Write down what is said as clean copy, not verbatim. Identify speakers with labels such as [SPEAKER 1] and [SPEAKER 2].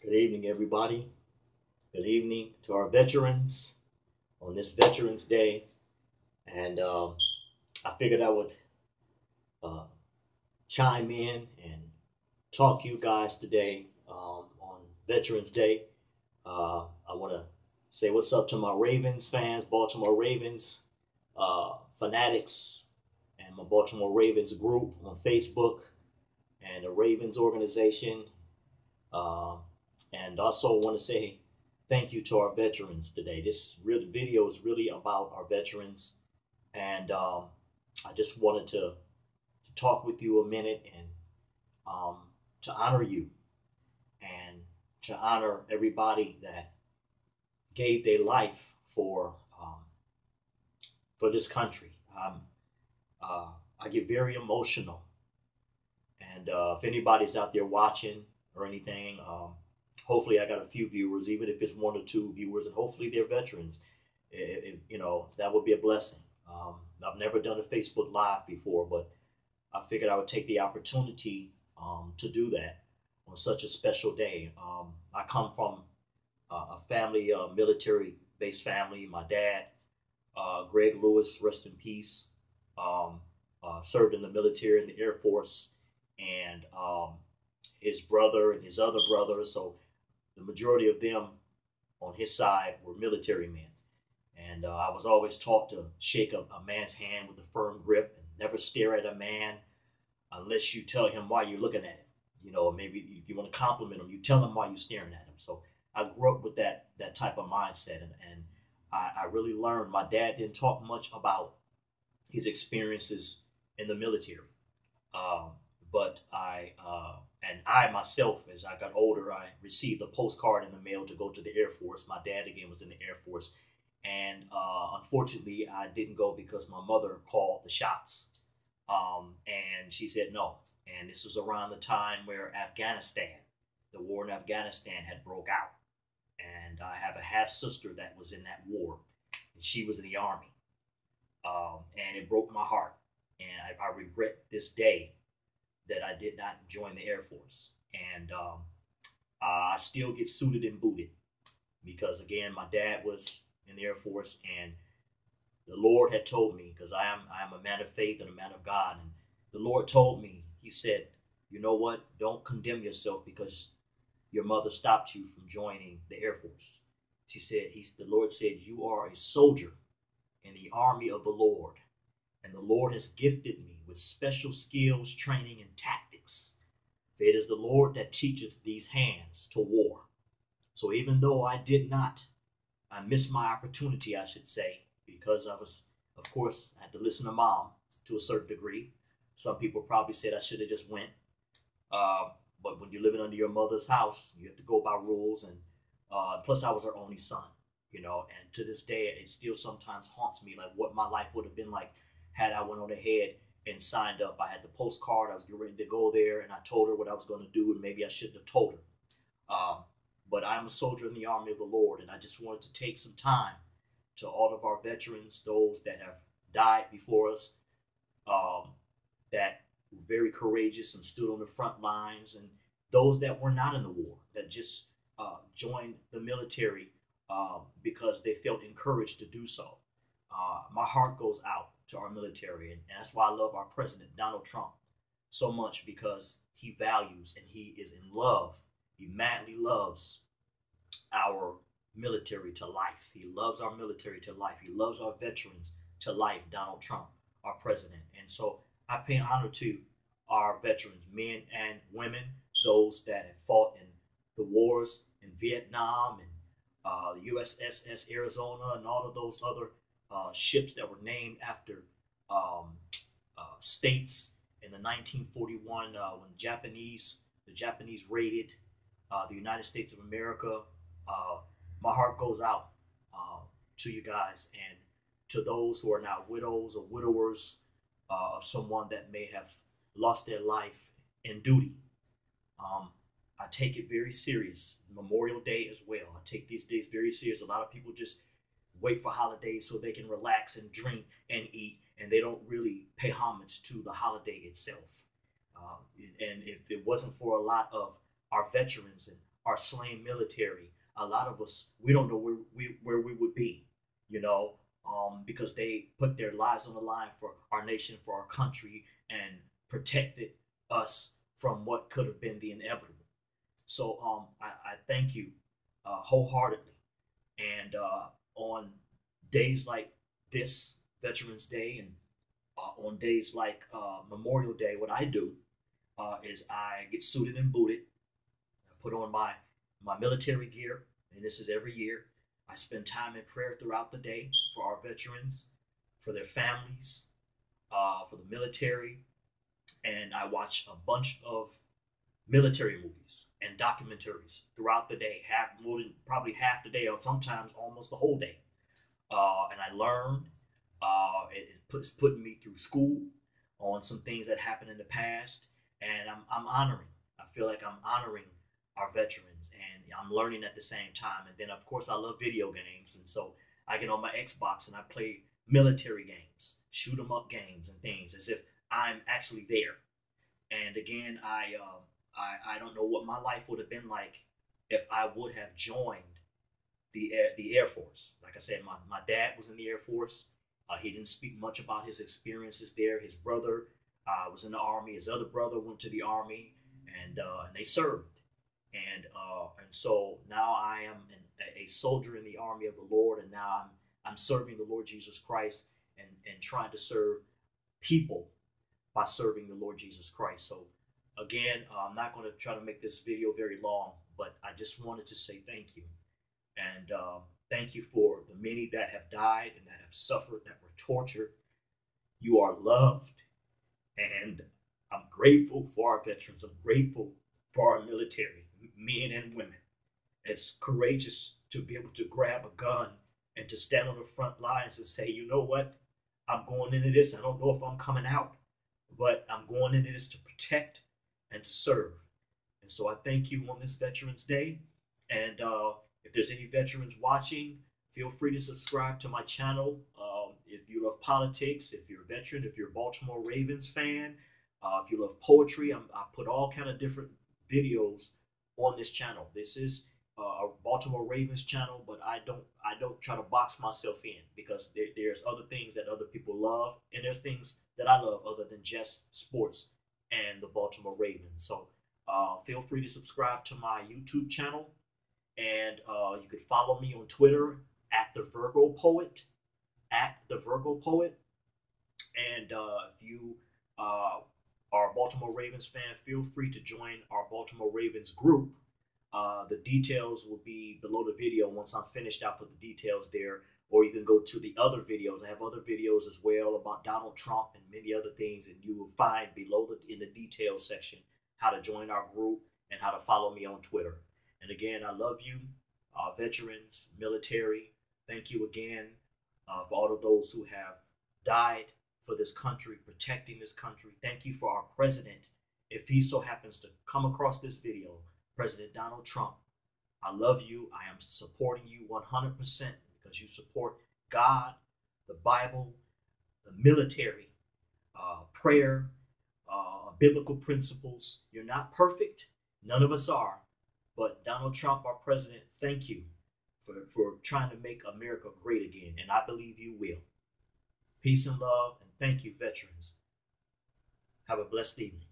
[SPEAKER 1] Good evening, everybody. Good evening to our veterans on this Veterans Day. And I figured I would uh, chime in and talk to you guys today on Veterans Day. I want to say what's up to my Ravens fans, Baltimore Ravens fanatics, and my Baltimore Ravens group on Facebook and the Ravens organization. Um, and also want to say thank you to our veterans today. This video is really about our veterans, and I just wanted to talk with you a minute and um, to honor you and to honor everybody that gave their life for this country. Uh, I get very emotional, and if anybody's out there watching or anything, hopefully I got a few viewers, even if it's one or two viewers, and hopefully they're veterans. That would be a blessing. I've never done a Facebook Live before, but I figured I would take the opportunity to do that on such a special day. I come from a family, military-based family. My dad, Greg Lewis, rest in peace, served in the military in the Air Force, and his brother and his other brother. So the majority of them on his side were military men. And I was always taught to shake a man's hand with a firm grip and never stare at a man unless you tell him why you're looking at him. Maybe if you want to compliment him, you tell him why you're staring at him. So I grew up with that type of mindset, and I really learned. My dad didn't talk much about his experiences in the military, but I myself, as I got older, I received a postcard in the mail to go to the Air Force. My dad again was in the Air Force, and unfortunately, I didn't go because my mother called the shots, and she said no. And this was around the time where the war in Afghanistan had broke out. And I have a half sister that was in that war, and she was in the Army. And it broke my heart. And I regret this day that I did not join the Air Force. And I still get suited and booted because, again, my dad was in the Air Force, and the Lord had told me, because I am a man of faith and a man of God, and the Lord told me, he said, you know what? Don't condemn yourself because your mother stopped you from joining the Air Force. The Lord said, you are a soldier in the army of the Lord. And the Lord has gifted me with special skills, training, and tactics. For it is the Lord that teacheth these hands to war. So even though I missed my opportunity, I should say, because I was, of course, I had to listen to mom to a certain degree. Some people probably said I should have just went. But when you're living under your mother's house, you have to go by rules. And plus, I was her only son, and to this day, it still sometimes haunts me, like what my life would have been like had I went on ahead and signed up. I had the postcard. I was getting ready to go there, and I told her what I was going to do, and maybe I shouldn't have told her. But I'm a soldier in the army of the Lord, and I just wanted to take some time to all of our veterans, those that have died before us, that were very courageous and stood on the front lines, and those that were not in the war, that just joined the military because they felt encouraged to do so. My heart goes out to our military, and that's why I love our president, Donald Trump, so much, because he values and he is in love. He madly loves our military to life. He loves our military to life. He loves our veterans to life, Donald Trump, our president. And so I pay honor to our veterans, men and women, those that have fought in the wars in Vietnam and the USS Arizona and all of those other ships that were named after states in the 1941 when the Japanese raided the United States of America. My heart goes out to you guys and to those who are now widows or widowers of someone that may have lost their life in duty. I take it very serious. Memorial Day as well. I take these days very serious. A lot of people just wait for holidays so they can relax and drink and eat, and they don't really pay homage to the holiday itself. And if it wasn't for a lot of our veterans and our slain military, a lot of us, we don't know where we would be, you know, because they put their lives on the line for our nation, for our country, and protected us from what could have been the inevitable. So I thank you wholeheartedly. And on days like this, Veterans Day, and on days like Memorial Day, what I do is I get suited and booted, I put on my military gear, and this is every year. I spend time in prayer throughout the day for our veterans, for their families, for the military, and I watch a bunch of military movies and documentaries throughout the day, half more than probably half the day, or sometimes almost the whole day. And I learned. It's putting me through school on some things that happened in the past, and I'm honoring. I feel like I'm honoring our veterans, and I'm learning at the same time. And then, of course, I love video games, and so I get on my Xbox and I play military games, shoot 'em up games, and things as if I'm actually there. And again, I don't know what my life would have been like if I would have joined the Air Force. Like I said, my dad was in the Air Force. He didn't speak much about his experiences there. His brother was in the Army. His other brother went to the Army, and they served. And so now I am a soldier in the Army of the Lord, and now I'm serving the Lord Jesus Christ, and trying to serve people by serving the Lord Jesus Christ. So again, I'm not going to try to make this video very long, but I just wanted to say thank you. And thank you for the many that have died and that have suffered, that were tortured. You are loved, and I'm grateful for our veterans. I'm grateful for our military, men and women. It's courageous to be able to grab a gun and to stand on the front lines and say, you know what? I'm going into this. I don't know if I'm coming out, but I'm going into this to protect and to serve. And so I thank you on this Veterans Day. And if there's any veterans watching, feel free to subscribe to my channel. If you love politics, if you're a veteran, if you're a Baltimore Ravens fan, if you love poetry, I put all kind of different videos on this channel. This is a Baltimore Ravens channel, but I don't try to box myself in, because there's other things that other people love, and there's things that I love other than just sports and the Baltimore Ravens. So feel free to subscribe to my YouTube channel, and you could follow me on Twitter at the Virgo Poet, And if you are a Baltimore Ravens fan, feel free to join our Baltimore Ravens group. The details will be below the video. Once I'm finished, I'll put the details there. Or you can go to the other videos. I have other videos as well about Donald Trump and many other things, and you will find below in the details section how to join our group and how to follow me on Twitter. And again, I love you, veterans, military. Thank you again for all of those who have died for this country, protecting this country. Thank you for our president. If he so happens to come across this video, President Donald Trump, I love you. I am supporting you 100% because you support God, the Bible, the military, prayer, biblical principles. You're not perfect. None of us are. But Donald Trump, our president, thank you for trying to make America great again. And I believe you will. Peace and love. And thank you, veterans. Have a blessed evening.